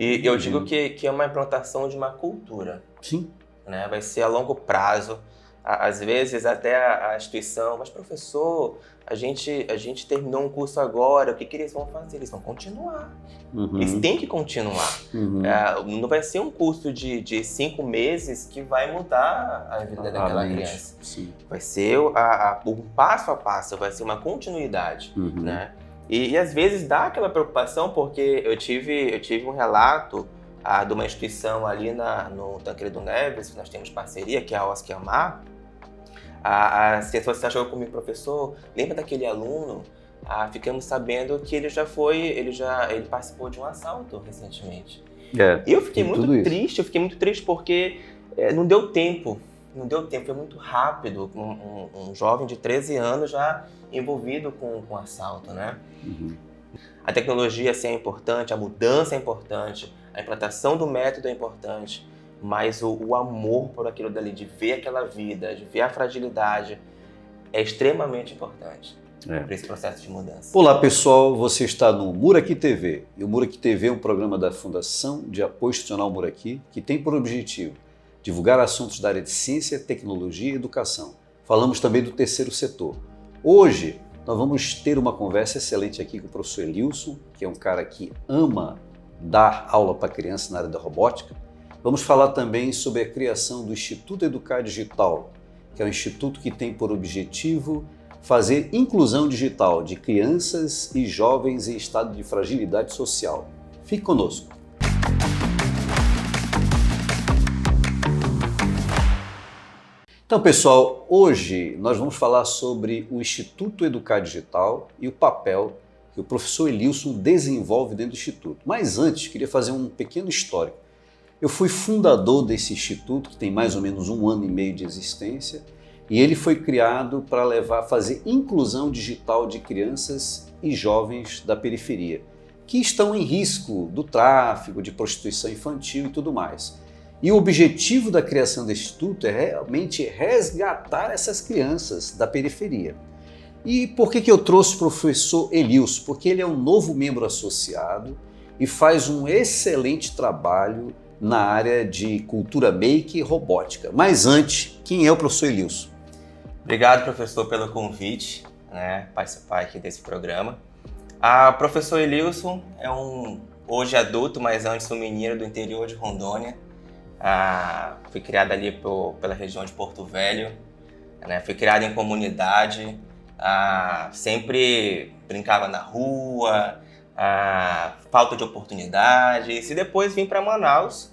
E eu digo que é uma implantação de uma cultura. Sim. Né? Vai ser a longo prazo. Às vezes até a instituição, mas professor, a gente terminou um curso agora, o que eles vão fazer? Eles vão continuar. Eles têm que continuar. Não vai ser um curso de 5 meses que vai mudar a vida daquela criança. Sim. Vai ser um passo a passo, vai ser uma continuidade. Né? E às vezes dá aquela preocupação, porque eu tive um relato de uma instituição ali no Tancredo Neves, que nós temos parceria, que é a OSC Amar. A assistência social chegou comigo, professor, lembra daquele aluno? Ficamos sabendo que ele participou de um assalto recentemente. E eu fiquei muito triste porque não deu tempo, foi muito rápido, um jovem de 13 anos já envolvido com assalto, né? A tecnologia sim é importante, a mudança é importante, a implantação do método é importante, mas o amor por aquilo dali, de ver aquela vida, de ver a fragilidade, é extremamente importante para esse processo de mudança. Olá pessoal, você está no Muraqui TV. E o Muraqui TV é um programa da Fundação de Apoio Institucional Muraqui, que tem por objetivo divulgar assuntos da área de ciência, tecnologia e educação. Falamos também do terceiro setor. Hoje nós vamos ter uma conversa excelente aqui com o professor Elilson, que é um cara que ama dar aula para criança na área da robótica. Vamos falar também sobre a criação do Instituto Educar Digital, que é um instituto que tem por objetivo fazer inclusão digital de crianças e jovens em estado de fragilidade social. Fique conosco. Então, pessoal, hoje nós vamos falar sobre o Instituto Educar Digital e o papel que o professor Elilson desenvolve dentro do Instituto. Mas antes, queria fazer um pequeno histórico. Eu fui fundador desse instituto, que tem mais ou menos 1 ano e meio de existência, e ele foi criado para fazer inclusão digital de crianças e jovens da periferia, que estão em risco do tráfico, de prostituição infantil e tudo mais. E o objetivo da criação desse instituto é realmente resgatar essas crianças da periferia. E por que eu trouxe o professor Elilson? Porque ele é um novo membro associado e faz um excelente trabalho na área de cultura make e robótica. Mas antes, quem é o professor Elilson? Obrigado, professor, pelo convite, participar aqui desse programa. Professor Elilson é hoje adulto, mas antes um menino do interior de Rondônia. Fui criado ali pela região de Porto Velho, fui criado em comunidade, sempre brincava na rua, falta de oportunidades, e depois vim para Manaus,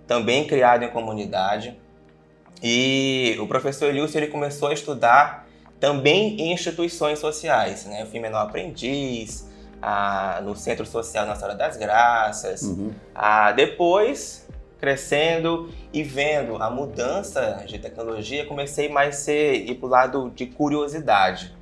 também criado em comunidade. E o professor Elilson, ele começou a estudar também em instituições sociais, Eu fui menor aprendiz, no Centro Social Nossa Senhora das Graças. Depois, crescendo e vendo a mudança de tecnologia, comecei mais a ir para o lado de curiosidade,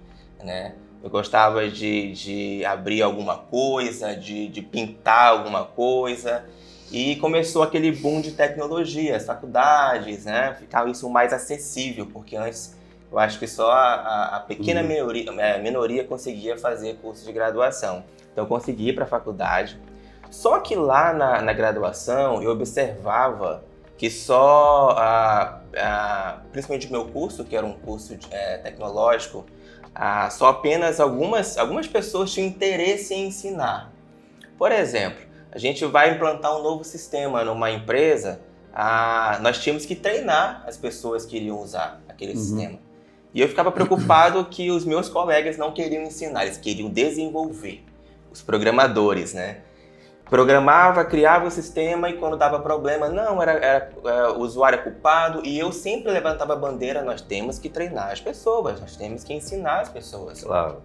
Eu gostava de abrir alguma coisa, de pintar alguma coisa. E começou aquele boom de tecnologia, as faculdades, Ficava isso mais acessível, porque antes eu acho que só a pequena minoria conseguia fazer curso de graduação. Então eu consegui ir para a faculdade. Só que lá na graduação eu observava que só, principalmente o meu curso, que era um curso tecnológico, só apenas algumas pessoas tinham interesse em ensinar. Por exemplo, a gente vai implantar um novo sistema numa empresa, nós tínhamos que treinar as pessoas que iriam usar aquele sistema. E eu ficava preocupado que os meus colegas não queriam ensinar, eles queriam desenvolver. Os programadores, Programava, criava o sistema e quando dava problema, não, era o usuário culpado, e eu sempre levantava a bandeira, nós temos que treinar as pessoas, nós temos que ensinar as pessoas. Claro.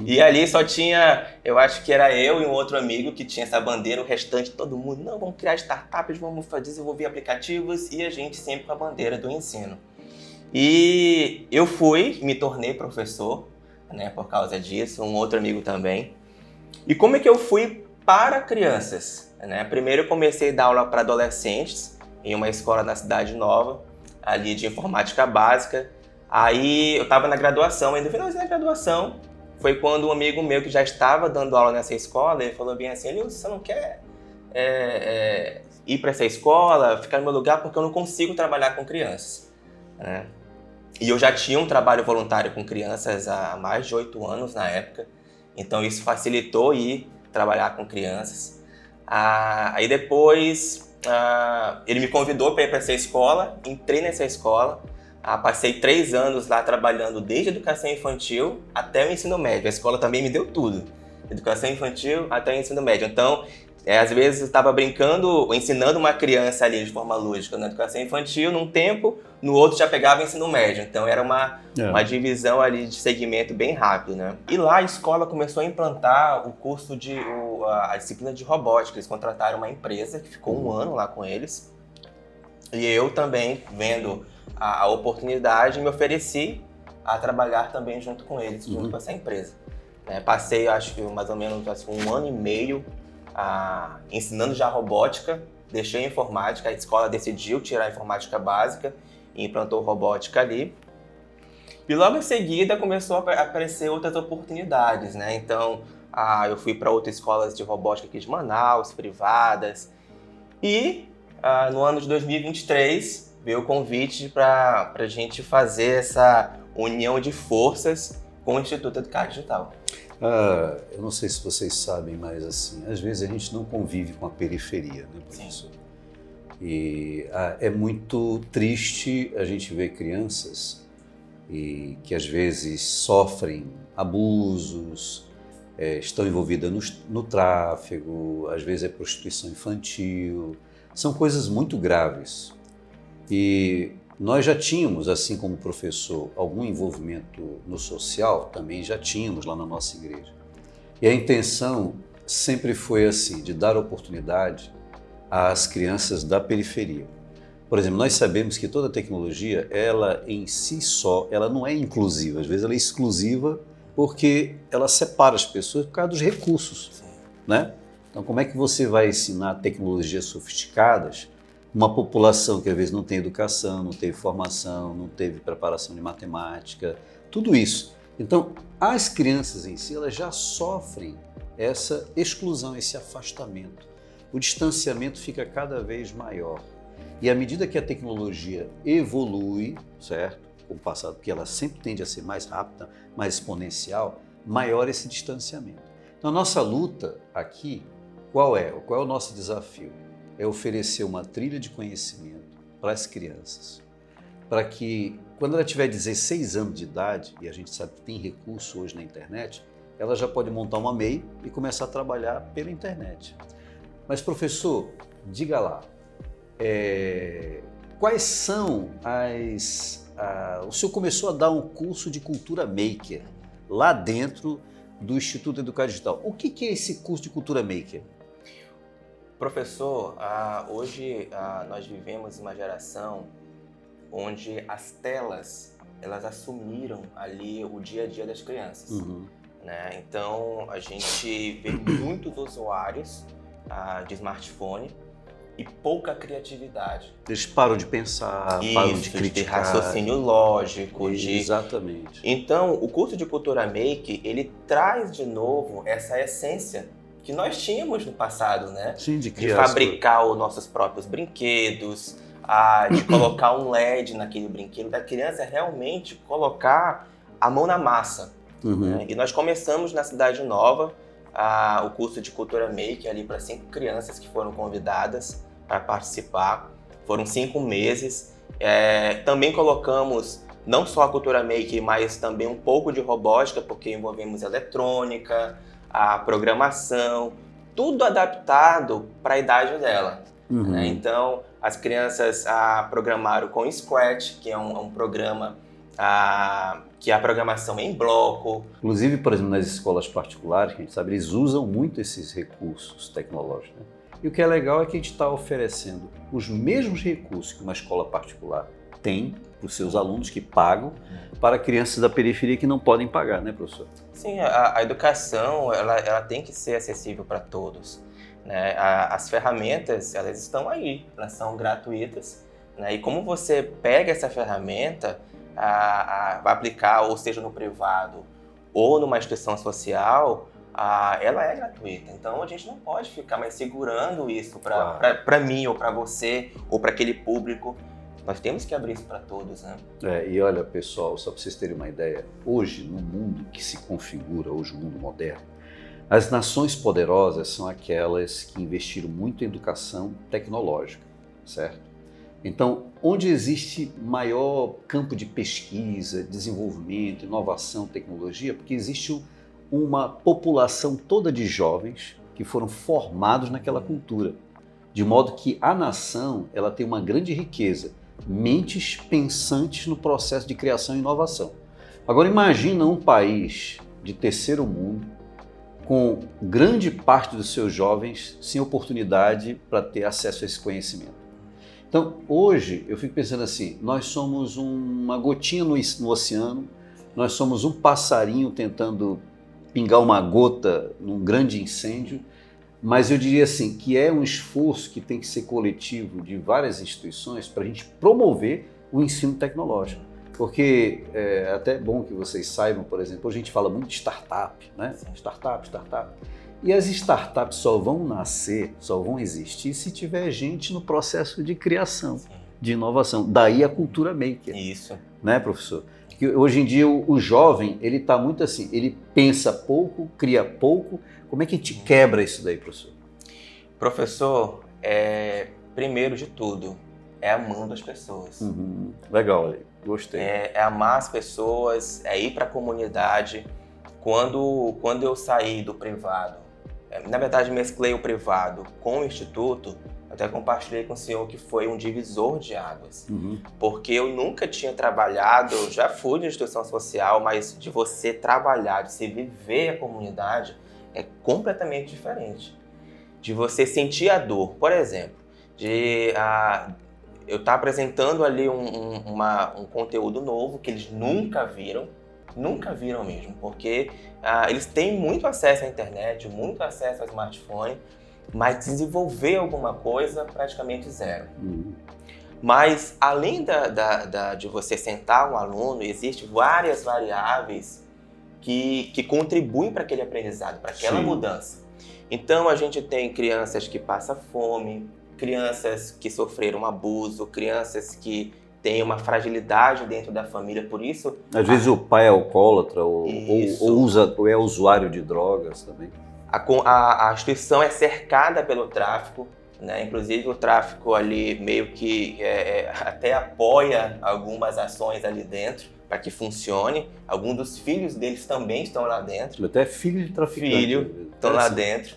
E ali só tinha, eu acho que era eu e um outro amigo que tinha essa bandeira, o restante todo mundo, não, vamos criar startups, vamos desenvolver aplicativos, e a gente sempre com a bandeira do ensino. E eu me tornei professor, por causa disso, um outro amigo também. E como é que eu fui para crianças? Primeiro eu comecei a dar aula para adolescentes, em uma escola na Cidade Nova, ali de informática básica. Aí eu estava na graduação, ainda no finalzinho da graduação, foi quando um amigo meu que já estava dando aula nessa escola, ele falou bem assim, Elius, você não quer ir para essa escola, ficar no meu lugar, porque eu não consigo trabalhar com crianças, né? E eu já tinha um trabalho voluntário com crianças há mais de 8 anos na época, então isso facilitou ir trabalhar com crianças. Aí depois ele me convidou para ir para essa escola, entrei nessa escola, passei 3 anos lá trabalhando desde a educação infantil até o ensino médio. A escola também me deu tudo, educação infantil até o ensino médio. Então, às vezes eu estava brincando, ensinando uma criança ali de forma lúdica na educação infantil num tempo, no outro já pegava o ensino médio. Então era uma divisão ali de segmento bem rápido, né? E lá a escola começou a implantar o curso a disciplina de robótica. Eles contrataram uma empresa que ficou 1 ano lá com eles. E eu também, vendo a oportunidade, me ofereci a trabalhar também junto com eles, junto com essa empresa. Passei, acho que mais ou menos 1 ano e meio ensinando já robótica, deixei a informática, a escola decidiu tirar a informática básica e implantou robótica ali. E logo em seguida começou a aparecer outras oportunidades, né? Então, eu fui para outras escolas de robótica aqui de Manaus, privadas. E no ano de 2023 veio o convite para a gente fazer essa união de forças com o Instituto Educar Digital. Eu não sei se vocês sabem, mas assim, às vezes a gente não convive com a periferia, né, professor? Sim. E é muito triste a gente ver crianças que às vezes sofrem abusos, estão envolvidas no tráfego, às vezes é prostituição infantil, são coisas muito graves. E nós já tínhamos, assim como professor, algum envolvimento no social, também já tínhamos lá na nossa igreja. E a intenção sempre foi assim, de dar oportunidade às crianças da periferia. Por exemplo, nós sabemos que toda tecnologia, ela em si só, ela não é inclusiva, às vezes ela é exclusiva porque ela separa as pessoas por causa dos recursos, né? Então, como é que você vai ensinar tecnologias sofisticadas uma população que às vezes não tem educação, não teve formação, não teve preparação de matemática, tudo isso. Então, as crianças em si, elas já sofrem essa exclusão, esse afastamento. O distanciamento fica cada vez maior. E à medida que a tecnologia evolui, certo? Com o passado, porque ela sempre tende a ser mais rápida, mais exponencial, maior esse distanciamento. Então, a nossa luta aqui, qual é? Qual é o nosso desafio? É oferecer uma trilha de conhecimento para as crianças, para que, quando ela tiver 16 anos de idade, e a gente sabe que tem recurso hoje na internet, ela já pode montar uma MEI e começar a trabalhar pela internet. Mas, professor, diga lá, quais são o senhor começou a dar um curso de cultura maker lá dentro do Instituto Educar Digital. O que é esse curso de cultura maker? Professor, hoje nós vivemos uma geração onde as telas, elas assumiram ali o dia a dia das crianças. Né? Então, a gente vê muitos usuários de smartphone e pouca criatividade. Eles param de pensar, param de criticar. De raciocínio lógico. Exatamente. Então, o curso de Cultura Make, ele traz de novo essa essência que nós tínhamos no passado, né? Sim, de fabricar os nossos próprios brinquedos, de colocar um LED naquele brinquedo, da criança realmente colocar a mão na massa. Né? E nós começamos na Cidade Nova o curso de Cultura Make ali para 5 crianças que foram convidadas para participar. Foram 5 meses. Também colocamos não só a Cultura Make, mas também um pouco de robótica, porque envolvemos eletrônica, a programação, tudo adaptado para a idade dela. Né? Então, as crianças programaram com Scratch, que é um programa que a programação é em bloco. Inclusive, por exemplo, nas escolas particulares, que a gente sabe, eles usam muito esses recursos tecnológicos. Né? E o que é legal é que a gente está oferecendo os mesmos recursos que uma escola particular tem para os seus alunos que pagam, para crianças da periferia que não podem pagar, né, professor? Sim, a educação ela tem que ser acessível para todos. Né? As ferramentas, elas estão aí, elas são gratuitas. Né? E como você pega essa ferramenta, vai aplicar, ou seja, no privado ou numa instituição social, ela é gratuita. Então a gente não pode ficar mais segurando isso para mim, ou para você, ou para aquele público. Nós temos que abrir isso para todos, né? E olha, pessoal, só para vocês terem uma ideia, hoje, no mundo que se configura, hoje no mundo moderno, as nações poderosas são aquelas que investiram muito em educação tecnológica, certo? Então, onde existe maior campo de pesquisa, desenvolvimento, inovação, tecnologia, porque existe uma população toda de jovens que foram formados naquela cultura, de modo que a nação ela tem uma grande riqueza, mentes pensantes no processo de criação e inovação. Agora imagina um país de terceiro mundo com grande parte dos seus jovens sem oportunidade para ter acesso a esse conhecimento. Então hoje eu fico pensando assim, nós somos uma gotinha no oceano, nós somos um passarinho tentando pingar uma gota num grande incêndio, mas eu diria assim, que é um esforço que tem que ser coletivo de várias instituições para a gente promover o ensino tecnológico. Porque é até bom que vocês saibam, por exemplo, a gente fala muito de startup, né? Startup. E as startups só vão nascer, só vão existir se tiver gente no processo de criação, de inovação. Daí a cultura maker. Isso. Né, professor? Que hoje em dia o jovem, ele está muito assim, ele pensa pouco, cria pouco. Como é que a gente quebra isso daí, professor? Professor, primeiro de tudo, é amando as pessoas. Legal, gostei. É amar as pessoas, é ir para a comunidade. Quando eu saí do privado, na verdade mesclei o privado com o instituto, até compartilhei com o senhor que foi um divisor de águas. Porque eu nunca tinha trabalhado, já fui de instituição social, mas de você trabalhar, de você viver a comunidade, é completamente diferente. De você sentir a dor, por exemplo, eu estar apresentando ali um conteúdo novo que eles nunca viram mesmo, porque eles têm muito acesso à internet, muito acesso ao smartphone, mas desenvolver alguma coisa praticamente zero. Mas além de você sentar um aluno, existem várias variáveis que contribuem para aquele aprendizado, para aquela mudança. Então a gente tem crianças que passam fome, crianças que sofreram abuso, crianças que têm uma fragilidade dentro da família, por isso... Às vezes o pai é alcoólatra ou é usuário de drogas também. A instituição é cercada pelo tráfico, né? Inclusive o tráfico ali meio que até apoia algumas ações ali dentro para que funcione. Alguns dos filhos deles também estão lá dentro. Até filho de traficante. Estão lá dentro.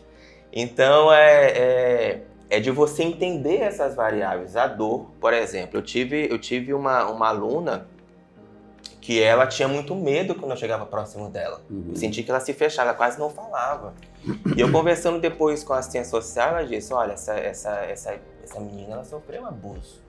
Então é de você entender essas variáveis. A dor, por exemplo, eu tive uma aluna que ela tinha muito medo quando eu chegava próximo dela. Eu senti que ela se fechava, ela quase não falava. E eu conversando depois com a assistência social, ela disse, olha, essa menina ela sofreu um abuso.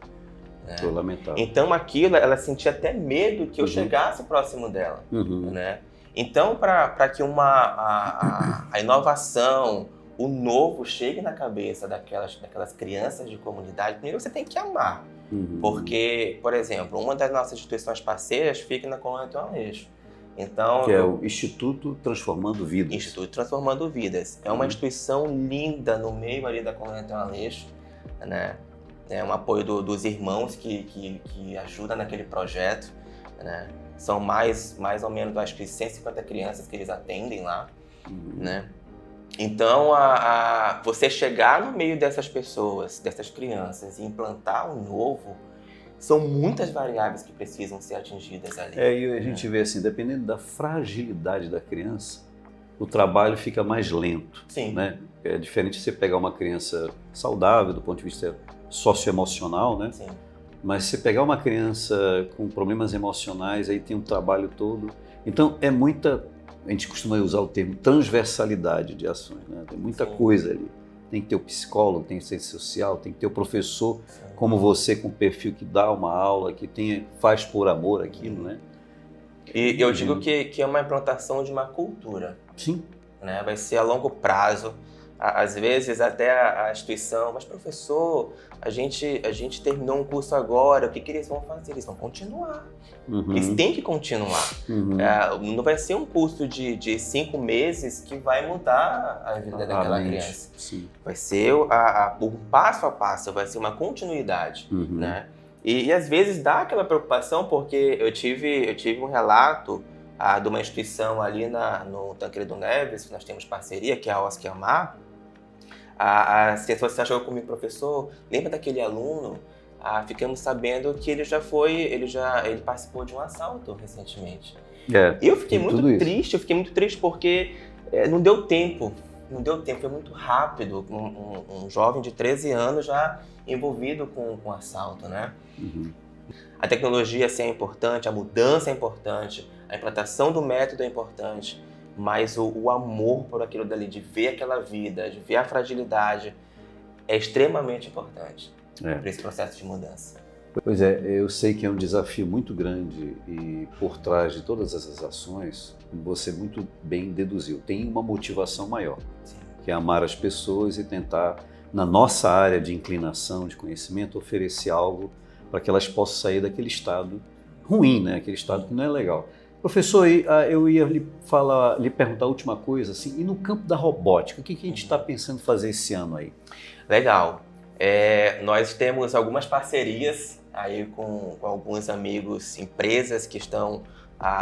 Né? Foi lamentável. Então aquilo, ela sentia até medo que eu chegasse próximo dela. Né? Então, para que a inovação, o novo chegue na cabeça daquelas crianças de comunidade, primeiro você tem que amar. Porque, por exemplo, uma das nossas instituições parceiras fica na Colônia Tem um Aleixo. Então, que é o Instituto Transformando Vidas. Instituto Transformando Vidas. É uma instituição linda no meio ali da Colônia Tem um Aleixo, né? É um apoio dos irmãos que ajudam naquele projeto, né? São mais ou menos, acho que 150 crianças que eles atendem lá, né? Então, você chegar no meio dessas pessoas, dessas crianças, e implantar um novo, são muitas variáveis que precisam ser atingidas ali. E a gente vê assim, dependendo da fragilidade da criança, o trabalho fica mais lento. Sim. Né? É diferente você pegar uma criança saudável do ponto de vista socioemocional, né? Sim. Mas se você pegar uma criança com problemas emocionais, aí tem um trabalho todo. Então, a gente costuma usar o termo transversalidade de ações, né? Tem muita coisa ali. Tem que ter o psicólogo, tem que ter o social, tem que ter o professor como você, com perfil que dá uma aula, que faz por amor aquilo, né? E eu digo que é uma implantação de uma cultura. Sim. Né? Vai ser a longo prazo. às vezes até a instituição, mas professor, a gente terminou um curso agora, o que eles vão fazer? Eles vão continuar. Eles têm que continuar. Não vai ser um curso de 5 meses que vai mudar a vida daquela criança. Sim. Vai ser um passo a passo, vai ser uma continuidade, né? E às vezes dá aquela preocupação, porque eu tive um relato de uma instituição ali no Tancredo Neves, que nós temos parceria, que é a OSC Amar. A ciência social chegou comigo, professor, lembra daquele aluno? Ficamos sabendo que ele participou de um assalto recentemente. E eu fiquei muito triste porque não deu tempo, foi muito rápido, um jovem de 13 anos já envolvido com assalto, né? A tecnologia sim é importante, a mudança é importante, a implantação do método é importante, mas o amor por aquilo dali, de ver aquela vida, de ver a fragilidade, é extremamente importante para esse processo de mudança. Pois é, eu sei que é um desafio muito grande e por trás de todas essas ações, como você muito bem deduziu, tem uma motivação maior, que é amar as pessoas e tentar, na nossa área de inclinação, de conhecimento, oferecer algo para que elas possam sair daquele estado ruim, né? Aquele estado que não é legal. Professor, eu ia lhe perguntar a última coisa, assim, e no campo da robótica, o que a gente está pensando em fazer esse ano aí? Legal. Nós temos algumas parcerias aí com alguns amigos, empresas que estão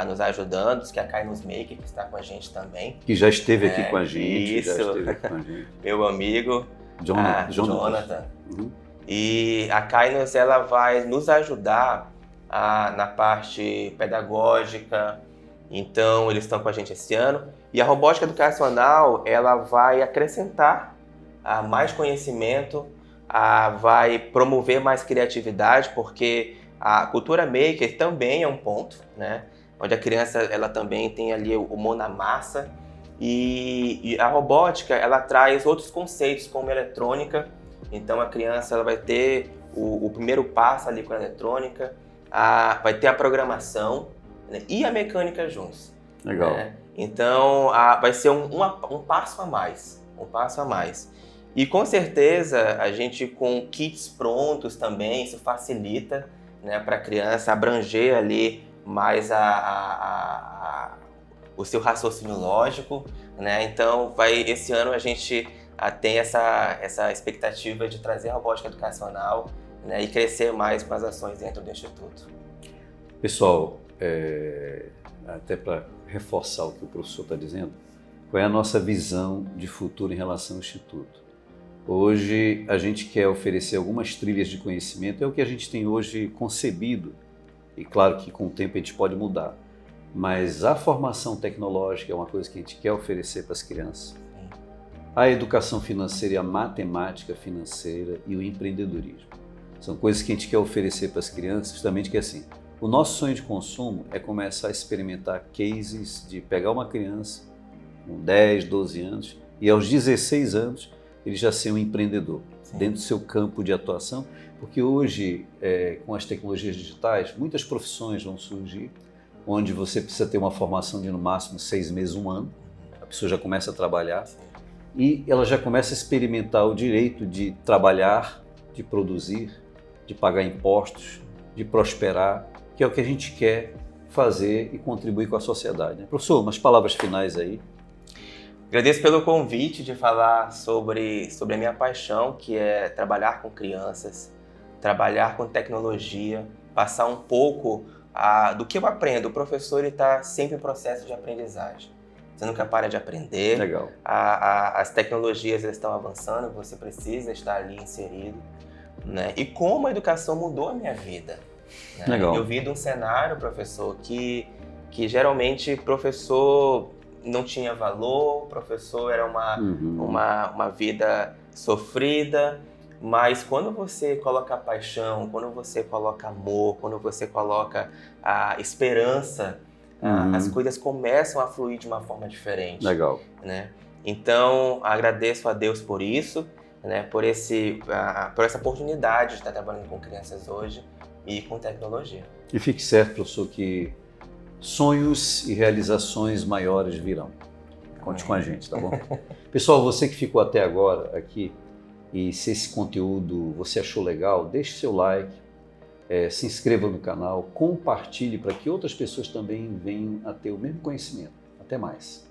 nos ajudando, que é a Kainos Maker, que está com a gente também. Que já esteve aqui com a gente. Isso. Já esteve aqui com a gente. Meu amigo, Jonathan. E a Kainos, ela vai nos ajudar na parte pedagógica, então eles estão com a gente esse ano. E a robótica educacional, ela vai acrescentar mais conhecimento, vai promover mais criatividade, porque a cultura maker também é um ponto, né? Onde a criança ela também tem ali o mão na massa, e a robótica ela traz outros conceitos como eletrônica. Então a criança ela vai ter o primeiro passo ali com a eletrônica, vai ter a programação, né? E a mecânica juntos. Legal. Né? Então vai ser um passo a mais, E com certeza a gente com kits prontos também, isso facilita, né, para a criança abranger ali mais o seu raciocínio lógico, né? Então esse ano a gente tem essa expectativa de trazer a robótica educacional, né, e crescer mais com as ações dentro do Instituto. Pessoal, até para reforçar o que o professor está dizendo, qual é a nossa visão de futuro em relação ao Instituto? Hoje a gente quer oferecer algumas trilhas de conhecimento, é o que a gente tem hoje concebido, e claro que com o tempo a gente pode mudar, mas a formação tecnológica é uma coisa que a gente quer oferecer para as crianças. A educação financeira e a matemática financeira e o empreendedorismo. São coisas que a gente quer oferecer para as crianças, justamente que assim, o nosso sonho de consumo é começar a experimentar cases de pegar uma criança com 10, 12 anos e aos 16 anos ele já ser um empreendedor. Sim. Dentro do seu campo de atuação, porque hoje, com as tecnologias digitais, muitas profissões vão surgir onde você precisa ter uma formação de no máximo 6 meses, 1 ano, a pessoa já começa a trabalhar. Sim. E ela já começa a experimentar o direito de trabalhar, de produzir, de pagar impostos, de prosperar, que é o que a gente quer fazer e contribuir com a sociedade. Professor, umas palavras finais aí. Agradeço pelo convite de falar sobre a minha paixão, que é trabalhar com crianças, trabalhar com tecnologia, passar um pouco do que eu aprendo. O professor está sempre em processo de aprendizagem. Você nunca para de aprender. Legal. As tecnologias estão avançando, você precisa estar ali inserido, né? E como a educação mudou a minha vida. Né? Legal. Eu vi de um cenário, professor, que geralmente professor não tinha valor, professor era uma vida sofrida, mas quando você coloca paixão, quando você coloca amor, quando você coloca a esperança, as coisas começam a fluir de uma forma diferente. Legal. Né? Então, agradeço a Deus por isso, né? Por essa oportunidade de estar trabalhando com crianças hoje e com tecnologia. E fique certo, professor, que sonhos e realizações maiores virão. Conte com a gente, tá bom? Pessoal, você que ficou até agora aqui, e se esse conteúdo você achou legal, deixe seu like, se inscreva no canal, compartilhe para que outras pessoas também venham a ter o mesmo conhecimento. Até mais.